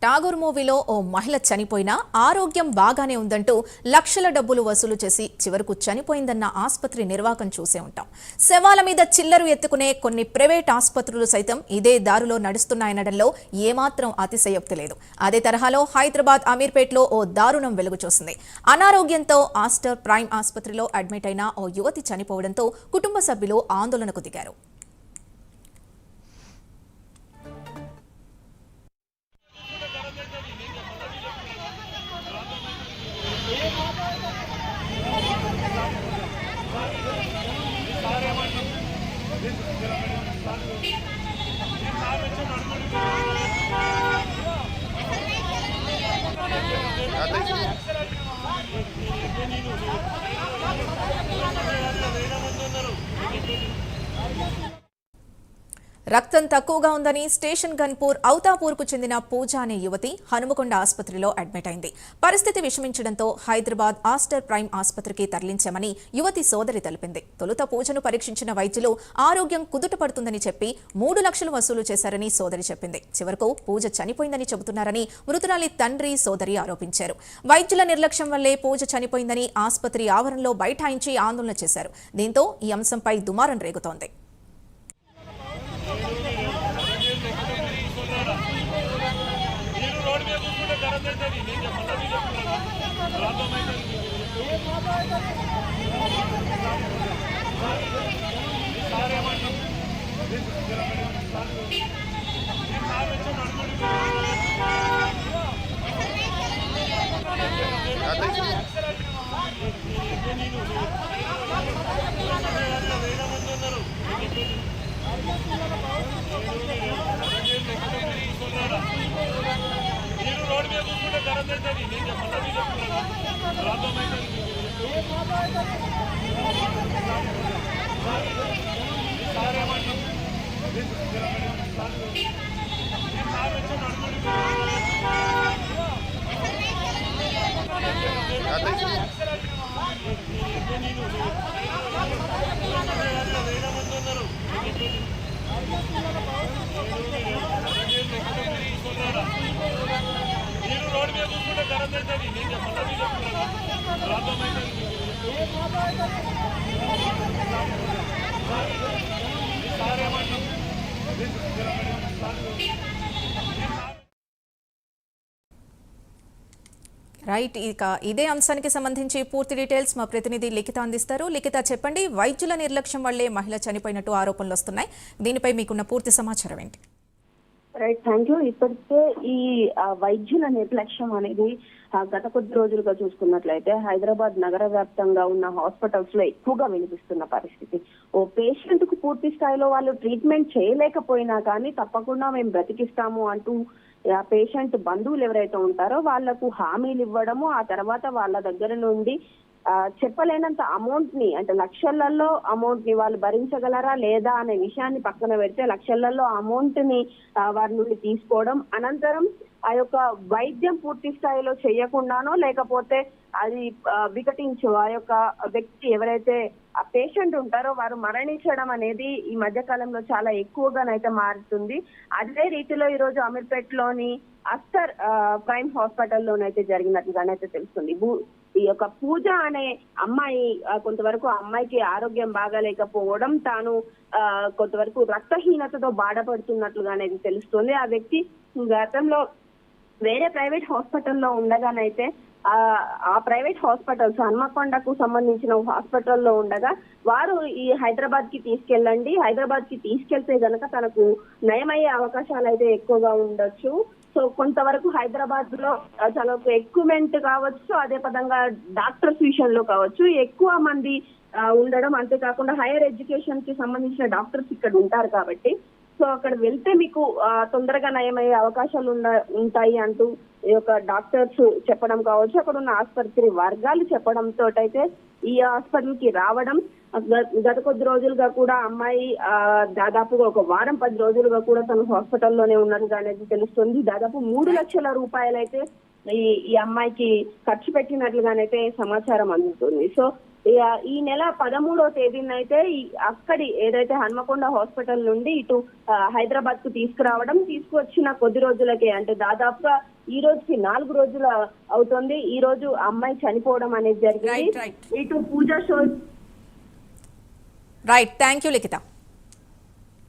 ఠాగూర్ మూవీలో ఓ మహిళ చనిపోయినా ఆరోగ్యం బాగానే ఉందంటూ లక్షల డబ్బులు వసూలు చేసి చివరకు చనిపోయిందన్న ఆసుపత్రి నిర్వాకం చూసే ఉంటాం. శవాల మీద చిల్లరు ఎత్తుకునే కొన్ని ప్రైవేట్ ఆసుపత్రులు సైతం ఇదే దారిలో నడుస్తున్నాయనడంలో ఏమాత్రం అతిశయోక్తి లేదు. అదే తరహాలో హైదరాబాద్ అమీర్పేట్లో ఓ దారుణం వెలుగు చూసింది. అనారోగ్యంతో ఆస్టర్ ప్రైమ్ ఆసుపత్రిలో అడ్మిట్ అయిన ఓ యువతి చనిపోవడంతో కుటుంబ సభ్యులు ఆందోళనకు దిగారు. రక్తం తక్కువగా ఉందని స్టేషన్ గన్పూర్ ఔతాపూర్కు చెందిన పూజ అనే యువతి హనుమకొండ ఆసుపత్రిలో అడ్మిట్ అయింది. పరిస్థితి విషమించడంతో హైదరాబాద్ ఆస్టర్ ప్రైమ్ ఆసుపత్రికి తరలించామని యువతి సోదరి తెలిపింది. తొలుత పూజను పరీక్షించిన వైద్యులు ఆరోగ్యం కుదుటపడుతుందని చెప్పి 3 లక్షలు వసూలు చేశారని సోదరి చెప్పింది. చివరకు పూజ చనిపోయిందని చెబుతున్నారని మృతురాలి తండ్రి సోదరి ఆరోపించారు. వైద్యుల నిర్లక్ష్యం వల్లే పూజ చనిపోయిందని ఆసుపత్రి ఆవరణలో బైఠాయించి ఆందోళన చేశారు. దీంతో ఈ అంశంపై దుమారం రేగుతోంది. రైట్, ఇక ఇదే అంశానికి సంబంధించి పూర్తి డీటెయిల్స్ మా ప్రతినిధి లిఖిత అందిస్తారు. లిఖిత, చెప్పండి, వైద్యుల నిర్లక్ష్యం వల్లే మహిళ చనిపోయినట్టు ఆరోపణలు వస్తున్నాయి. దీనిపై మీకున్న పూర్తి సమాచారం ఏంటి? Right, thank you. ఇప్పటికే ఈ వైద్యుల నిర్లక్ష్యం అనేది గత కొద్ది రోజులుగా చూసుకున్నట్లయితే హైదరాబాద్ నగర వ్యాప్తంగా ఉన్న హాస్పిటల్స్ లో ఎక్కువగా వినిపిస్తున్న పరిస్థితి. ఓ పేషెంట్ కు పూర్తి స్థాయిలో వాళ్ళు ట్రీట్మెంట్ చేయలేకపోయినా కానీ తప్పకుండా మేము బ్రతికిస్తాము అంటూ ఆ పేషెంట్ బంధువులు ఎవరైతే ఉంటారో వాళ్లకు హామీలు ఇవ్వడము, ఆ తర్వాత వాళ్ళ దగ్గర నుండి చెప్పలేనంత అమౌంట్ ని, అంటే లక్షలలో అమౌంట్ ని వాళ్ళు భరించగలరా లేదా అనే విషయాన్ని పక్కన పెడితే లక్షలలో అమౌంట్ ని వారి నుండి తీసుకోవడం, అనంతరం ఆ యొక్క వైద్యం పూర్తి స్థాయిలో చేయకుండానో లేకపోతే అది వికటించు ఆ యొక్క వ్యక్తి ఎవరైతే ఆ పేషెంట్ ఉంటారో వారు మరణించడం అనేది ఈ మధ్య కాలంలో చాలా ఎక్కువగానైతే మారుతుంది. అదే రీతిలో ఈ రోజు అమీర్పేట్లోని అస్టర్ ప్రైమ్ హాస్పిటల్లోనైతే జరిగినట్లుగానైతే తెలుస్తుంది. ఈ యొక్క పూజ అనే అమ్మాయి కొంతవరకు అమ్మాయికి ఆరోగ్యం బాగాలేకపోవడం, తాను కొంతవరకు రక్తహీనతతో బాధపడుతున్నట్లుగానేది తెలుస్తుంది. ఆ వ్యక్తి గతంలో వేరే ప్రైవేట్ హాస్పిటల్లో ఉండగానైతే ఆ ప్రైవేట్ హాస్పిటల్స్ హన్మకొండకు సంబంధించిన హాస్పిటల్లో ఉండగా వారు ఈ హైదరాబాద్ కి తీసుకెళ్ళండి, హైదరాబాద్ కి తీసుకెళ్తే గనక తనకు నయమయ్యే అవకాశాలు అయితే ఎక్కువగా ఉండొచ్చు. సో కొంతవరకు హైదరాబాద్ లో చాలా ఎక్విప్మెంట్ కావచ్చు, అదే పదంగా డాక్టర్స్ విషయంలో కావచ్చు ఎక్కువ మంది ఉండడం, అంతేకాకుండా హైయర్ ఎడ్యుకేషన్ కి సంబంధించిన డాక్టర్స్ ఇక్కడ ఉంటారు కాబట్టి సో అక్కడ వెళ్తే మీకు తొందరగా నయమయ్యే అవకాశాలు ఉంటాయి అంటూ ఈ యొక్క డాక్టర్స్ చెప్పడం కావచ్చు, అక్కడ ఉన్న ఆసుపత్రి వర్గాలు చెప్పడంతో అయితే ఈ హాస్పిటల్ కి రావడం. గత కొద్ది రోజులుగా కూడా అమ్మాయి దాదాపుగా ఒక వారం 10 రోజులుగా కూడా తను హాస్పిటల్లోనే ఉన్నట్టుగా అనేది తెలుస్తుంది. దాదాపు 3 లక్షల రూపాయలైతే ఈ అమ్మాయికి ఖర్చు పెట్టినట్లుగానైతే సమాచారం అందుతుంది. సో ఈ నెల 13వ తేదీన అయితే అక్కడి ఏదైతే హన్మకొండ హాస్పిటల్ నుండి ఇటు హైదరాబాద్ కు తీసుకువచ్చిన కొద్ది రోజులకే, అంటే దాదాపుగా ఈ రోజుకి 4 రోజులు అవుతుంది. ఈ రోజు అమ్మాయి చనిపోవడం అనేది జరిగింది. ఇటు Pooja show. Right, thank you Likhita.